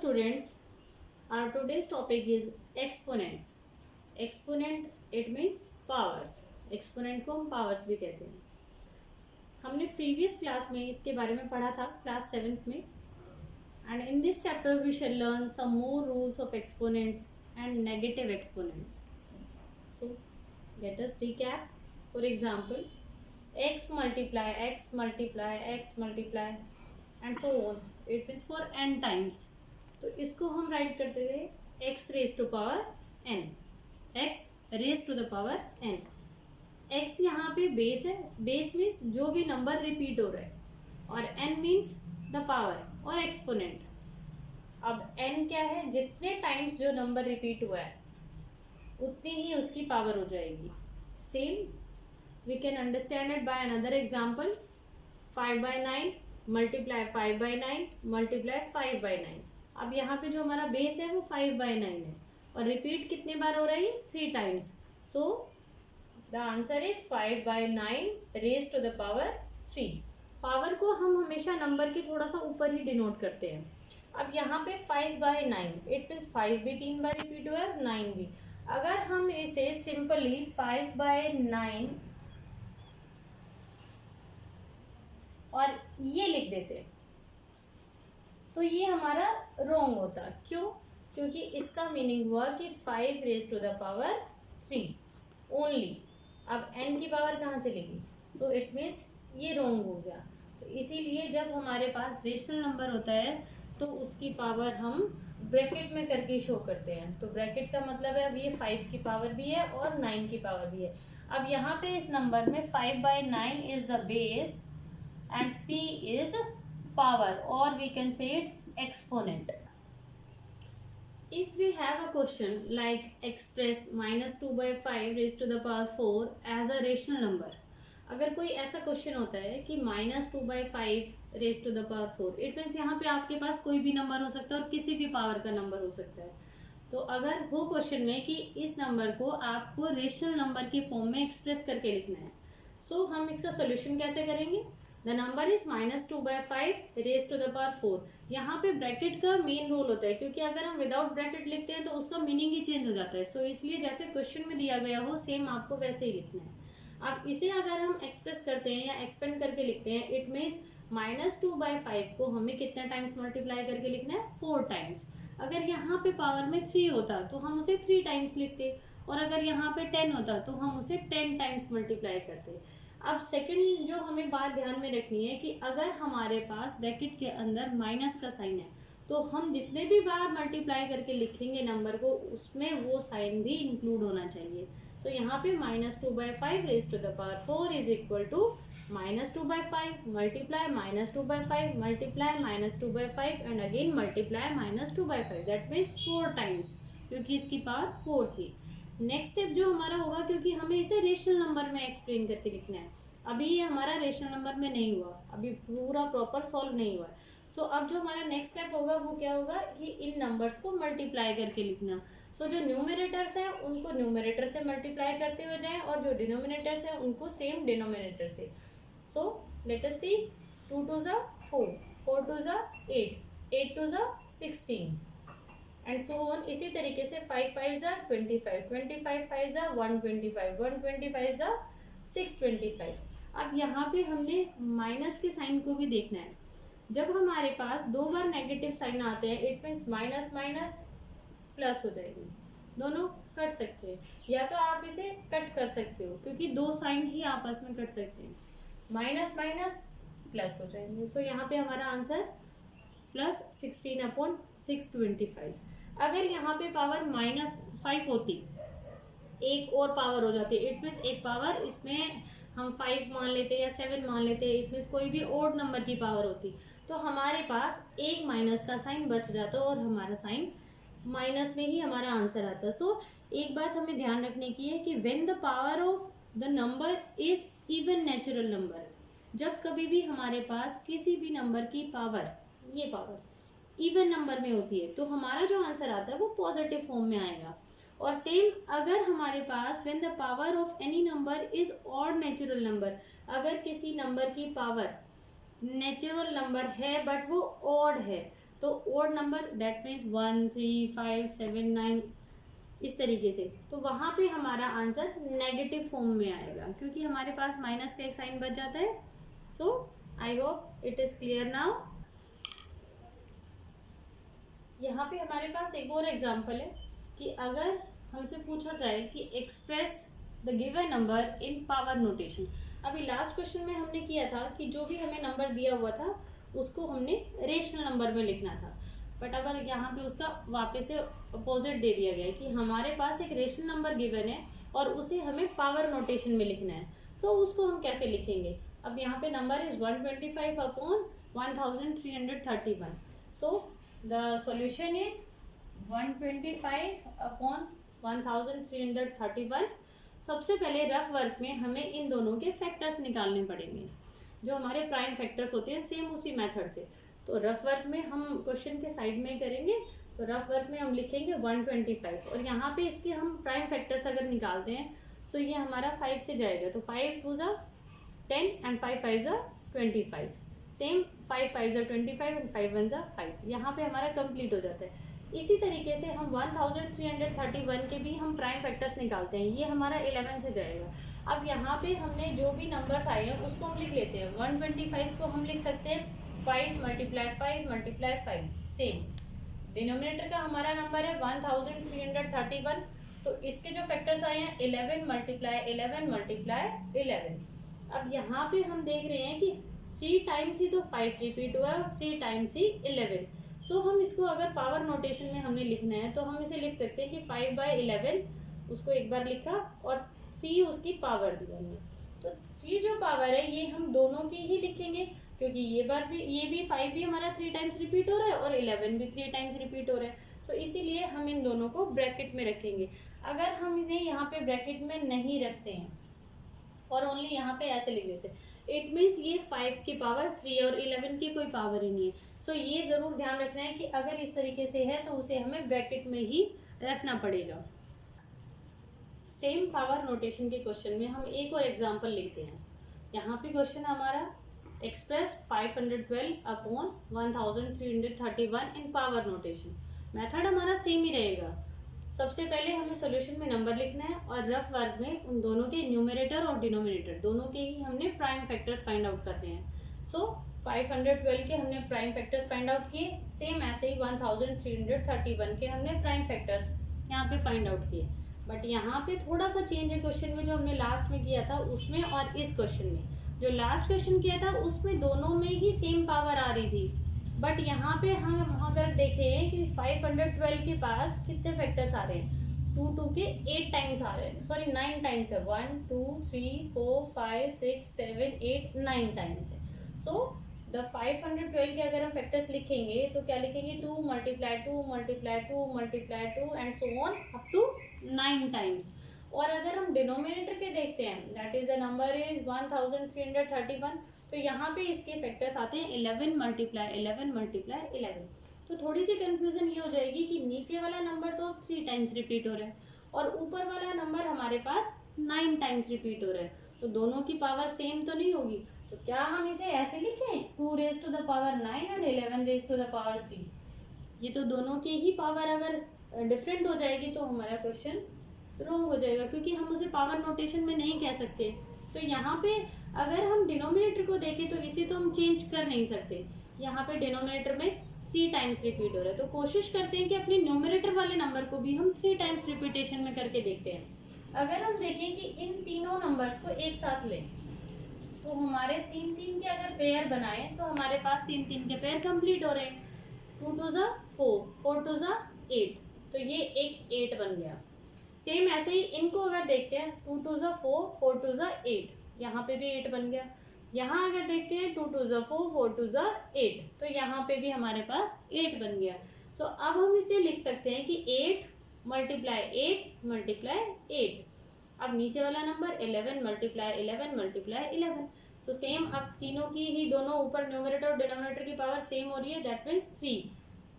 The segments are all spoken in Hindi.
students, our today's topic is exponents. Exponent it means powers. Exponent को हम powers भी कहते हैं. हमने previous class में इसके बारे में पढ़ा था class 7th में. And in this chapter we shall learn some more rules of exponents and negative exponents. So let us recap. For example, x multiply x multiply x multiply and so on. It means for n times. तो इसको हम राइट करते थे x raise to power n. x raise to the power n. x यहाँ पे बेस है. बेस मीन्स जो भी नंबर रिपीट हो रहा है और n मीन्स द पावर और एक्सपोनेंट. अब n क्या है? जितने टाइम्स जो नंबर रिपीट हुआ है उतनी ही उसकी पावर हो जाएगी. Same we can understand it by another example. 5/9 multiply 5/9 multiply 5/9. अब यहाँ पे जो हमारा बेस है वो 5/9 है और रिपीट कितने बार हो रही है? 3 times. So the answer is 5/9 raise to the power 3. Power को हम हमेशा नंबर के थोड़ा सा ऊपर ही डिनोट करते हैं. अब यहाँ पे 5/9 इट मीन्स 5 भी 3 बार रिपीट हुआ है, 9 भी. अगर हम इसे सिंपली 5/9 और ये लिख देते तो ये हमारा रॉन्ग होता. क्यों? क्योंकि इसका मीनिंग हुआ कि 5 raise to the power 3 only. अब n की पावर कहाँ चलेगी? सो इट मीन्स ये रॉन्ग हो गया. तो इसीलिए जब हमारे पास रेशनल नंबर होता है तो उसकी पावर हम ब्रैकेट में करके शो करते हैं. तो ब्रैकेट का मतलब है अब ये 5 की पावर भी है और 9 की पावर भी है. अब यहाँ पे इस नंबर में 5/9 is the base and p is power, or we can say it exponent. If we have a question like express -2/5 raised to the power 4 as a rational number, अगर कोई ऐसा क्वेश्चन होता है कि -2/5 raise to the power 4, it means यहाँ पे आपके पास कोई भी नंबर हो सकता है और किसी भी पावर का नंबर हो सकता है. तो अगर हो क्वेश्चन में कि इस नंबर को आपको रेशनल नंबर के फॉर्म में एक्सप्रेस करके लिखना है, सो हम इसका सोल्यूशन कैसे करेंगे? The number is -2/5 raise to the power 4. यहाँ पे ब्रैकेट का मेन रोल होता है क्योंकि अगर हम विदाउट ब्रैकेट लिखते हैं तो उसका मीनिंग ही चेंज हो जाता है. सो इसलिए जैसे क्वेश्चन में दिया गया हो सेम आपको वैसे ही लिखना है. अब इसे अगर हम एक्सप्रेस करते हैं या एक्सपेंड करके लिखते हैं, इट मीन्स -2/5 को हमें कितने टाइम्स मल्टीप्लाई करके लिखना है? 4 टाइम्स. अगर यहाँ पे पावर में 3 होता तो हम उसे 3 टाइम्स लिखते और अगर यहाँ पे 10 होता तो हम उसे 10 टाइम्स मल्टीप्लाई करते. अब सेकंड जो हमें बात ध्यान में रखनी है कि अगर हमारे पास ब्रैकेट के अंदर माइनस का साइन है तो हम जितने भी बार मल्टीप्लाई करके लिखेंगे नंबर को उसमें वो साइन भी इंक्लूड होना चाहिए. तो यहाँ पे -2/5 raise to the power 4 is equal to -2/5 multiply -2/5 multiply -2/5 and again multiply -2/5. That means 4 times क्योंकि इसकी पावर 4 थी. नेक्स्ट स्टेप जो हमारा होगा, क्योंकि हमें इसे रेशनल नंबर में एक्सप्लेन करके लिखना है. अभी ये हमारा रेशनल नंबर में नहीं हुआ, अभी पूरा प्रॉपर सॉल्व नहीं हुआ. सो अब जो हमारा नेक्स्ट स्टेप होगा वो क्या होगा कि इन नंबर्स को मल्टीप्लाई करके लिखना. सो जो न्यूमरेटर्स हैं उनको न्यूमरेटर से मल्टीप्लाई करते हुए जाएं और जो डिनोमिनेटर्स हैं उनको सेम डिनोमिनेटर से. सो लेट अस सी 2 2 ज़ा 4, 4 2 ज़ा 8, 8 2 ज़ा 16 एंड सो ऑन. इसी तरीके से 5 5 ज़ा 25, 25 5 ज़ा 125, 125 ज़ा 625. अब यहाँ पे हमने माइनस के साइन को भी देखना है. जब हमारे पास 2 बार नेगेटिव साइन आते हैं it means minus minus plus हो जाएगी. दोनों कट सकते हैं या तो आप इसे कट कर सकते हो क्योंकि 2 साइन ही आपस में कट सकते हैं. माइनस माइनस प्लस हो जाएंगे. सो यहाँ पे हमारा आंसर +16/625. अगर यहाँ पे पावर -5 होती, एक और पावर हो जाती, इट मीन्स एक पावर इसमें हम 5 मान लेते या 7 मान लेते, इट मीन्स कोई भी ओड नंबर की पावर होती तो हमारे पास एक माइनस का साइन बच जाता और हमारा साइन माइनस में ही हमारा आंसर आता. सो एक बात हमें ध्यान रखने की है कि when the power of the number is even natural number, जब कभी भी हमारे पास किसी भी नंबर की पावर, ये पावर इवन नंबर में होती है तो हमारा जो आंसर आता है वो पॉजिटिव फॉर्म में आएगा. और सेम अगर हमारे पास when the power of any number is odd natural number, अगर किसी नंबर की पावर नेचुरल नंबर है बट वो ऑड है तो ओड नंबर दैट मीन्स 1 3 5 7 9 इस तरीके से, तो वहाँ पे हमारा आंसर नेगेटिव फॉर्म में आएगा क्योंकि हमारे पास माइनस का एक साइन बच जाता है. So I hope it is clear now. यहाँ पे हमारे पास एक और एग्जांपल है कि अगर हमसे पूछा जाए कि express the given number in power notation. अभी लास्ट क्वेश्चन में हमने किया था कि जो भी हमें नंबर दिया हुआ था उसको हमने रेशनल नंबर में लिखना था, बट अगर यहाँ पे उसका वापस से अपोजिट दे दिया गया है कि हमारे पास एक रेशनल नंबर गिवन है और उसे हमें पावर नोटेशन में लिखना है, तो उसको हम कैसे लिखेंगे. अब यहाँ पे number is 125 upon 1331. So the solution is 125 upon 1331. सबसे पहले रफ वर्क में हमें इन दोनों के फैक्टर्स निकालने पड़ेंगे जो हमारे प्राइम फैक्टर्स होते हैं, सेम उसी मेथड से. तो रफ वर्क में हम क्वेश्चन के साइड में करेंगे. तो रफ वर्क में हम लिखेंगे 125 और यहाँ पे इसके हम प्राइम फैक्टर्स अगर निकालते हैं तो ये हमारा 5 से जाएगा. तो 5 2 ज़ा 10 एंड 5 5 ज़ा 25. सेम 5 5 ज़ा 25 एंड 5 1 ज़ा 5. यहाँ पे हमारा कंप्लीट हो जाता है. इसी तरीके से हम 1331 के भी हम प्राइम फैक्टर्स निकालते हैं. ये हमारा 11 से जाएगा. अब यहाँ पे हमने जो भी नंबर्स आए हैं उसको हम लिख लेते हैं. 125 को हम लिख सकते हैं 5 × 5 × 5. सेम डिनोमिनेटर का हमारा नंबर है 1331. तो इसके जो फैक्टर्स आए हैं 11 × 11 × 11. अब यहाँ पे हम देख रहे हैं कि 3 टाइम्स ही तो 5 रिपीट हुआ है और 3 टाइम्स ही 11. सो हम इसको अगर पावर नोटेशन में हमने लिखना है तो हम इसे लिख सकते हैं कि 5/11 उसको एक बार लिखा और 3 उसकी पावर दी हमने. तो 3 जो पावर है ये हम दोनों की ही लिखेंगे क्योंकि ये भी 5 भी हमारा 3 टाइम्स रिपीट हो रहा है और 11 भी 3 टाइम्स रिपीट हो रहा है. सो इसीलिए हम इन दोनों को ब्रैकेट में रखेंगे. अगर हम इन्हें यहाँ पे ब्रैकेट में नहीं रखते हैं और ओनली यहाँ पे ऐसे लिख देते हैं, इट मीन्स ये 5 की पावर 3 और 11 की कोई पावर ही नहीं है. सो ये ज़रूर ध्यान रखना है कि अगर इस तरीके से है तो उसे हमें ब्रैकेट में ही रखना पड़ेगा. सेम पावर नोटेशन के क्वेश्चन में हम एक और एग्जांपल लेते हैं. यहाँ पे क्वेश्चन हमारा एक्सप्रेस 512 अपॉन 1331 इन पावर नोटेशन. मेथड हमारा सेम ही रहेगा. सबसे पहले हमें सॉल्यूशन में नंबर लिखना है और रफ वर्क में उन दोनों के न्यूमरेटर और डिनोमिनेटर दोनों के ही हमने प्राइम फैक्टर्स फाइंड आउट करने हैं. सो 512 के हमने प्राइम फैक्टर्स फाइंड आउट किए. सेम ऐसे ही 1331 के हमने प्राइम फैक्टर्स यहाँ पे फाइंड आउट किए. बट यहाँ पे थोड़ा सा चेंज है क्वेश्चन में जो हमने लास्ट में किया था उसमें और इस क्वेश्चन में. जो लास्ट क्वेश्चन किया था उसमें दोनों में ही सेम पावर आ रही थी, बट यहाँ पे हम अगर देखें कि 512 के पास कितने फैक्टर्स आ रहे हैं, 2 के 8 टाइम्स आ रहे हैं, सॉरी 9 टाइम्स है. 1 2 3 4 5 6 7 8 9 टाइम्स है. सो द 512 के अगर हम फैक्टर्स लिखेंगे तो क्या लिखेंगे, 2 × 2 × 2 × 2 and so on up to 9 times. और अगर हम डिनोमिनेटर के देखते हैं that is the number is 1331. तो यहाँ पे इसके फैक्टर्स आते हैं 11 × 11 × 11. तो थोड़ी सी कंफ्यूजन ये हो जाएगी कि नीचे वाला नंबर तो 3 टाइम्स रिपीट हो रहा है और ऊपर वाला नंबर हमारे पास 9 टाइम्स रिपीट हो रहा है. तो दोनों की पावर सेम तो नहीं होगी. तो क्या हम इसे ऐसे लिखें 2⁻⁹ एंड 11⁻3. ये तो दोनों की ही पावर अगर डिफरेंट हो जाएगी तो हमारा क्वेश्चन रॉन्ग हो जाएगा क्योंकि हम उसे पावर नोटेशन में नहीं कह सकते. तो यहाँ पे अगर हम डिनोमिनेटर को देखें तो इसे तो हम चेंज कर नहीं सकते. यहाँ पे डिनोमिनेटर में 3 टाइम्स रिपीट हो रहा है तो कोशिश करते हैं कि अपने न्यूमरेटर वाले नंबर को भी हम 3 टाइम्स रिपीटेशन में करके देखते हैं. अगर हम देखें कि इन तीनों नंबर्स को एक साथ लें तो हमारे 3 के अगर पेयर बनाए तो हमारे पास 3 के पेयर कंप्लीट हो रहे हैं. 2 2 ज़ा 4 4 2 ज़ा 8. तो ये एक 8 बन गया. सेम ऐसे ही इनको अगर देखते हैं 2 2 ज़ा 4 4 2 ज़ा 8. यहाँ पे भी 8 बन गया. यहाँ अगर देखते हैं 2 2 ज़ा 4 4 2 ज़ा 8. तो यहाँ पे भी हमारे पास 8 बन गया. सो अब हम इसे लिख सकते हैं कि 8 × 8 × 8. अब नीचे वाला नंबर 11 × 11 × 11. तो सेम अब तीनों की ही दोनों ऊपर न्यूमरेटर और डिनोमिनेटर की पावर सेम हो रही है दैट मीन्स 3.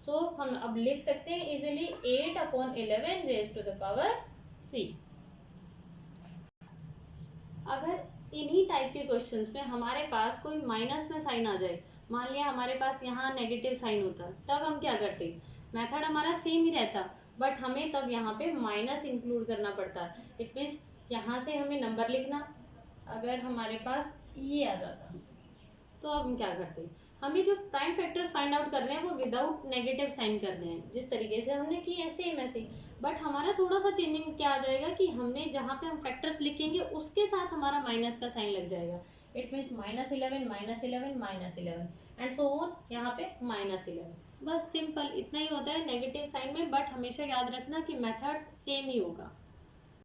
सो हम अब लिख सकते हैं इजीली 8/11⁻3. अगर इन्हीं टाइप के क्वेश्चंस में हमारे पास कोई माइनस में साइन आ जाए मान लिया हमारे पास यहाँ नेगेटिव साइन होता, तब हम क्या करते, मेथड हमारा सेम ही रहता, बट हमें तब यहाँ पे माइनस इंक्लूड करना पड़ता। इट मीन्स यहाँ से हमें नंबर लिखना, अगर हमारे पास ये आ जाता तो अब हम क्या करते हैं, हमें जो प्राइम फैक्टर्स फाइंड आउट कर रहे हैं वो विदाउट नेगेटिव साइन कर रहे हैं, जिस तरीके से हमने की है सेम ऐसे। बट हमारा थोड़ा सा चेंजिंग क्या आ जाएगा कि हमने जहाँ पे हम फैक्टर्स लिखेंगे उसके साथ हमारा माइनस का साइन लग जाएगा। It means -11 -11 -11 and so on, यहाँ पे -11। बस सिंपल इतना ही होता है नेगेटिव साइन में, बट हमेशा याद रखना कि मेथड्स सेम ही होगा।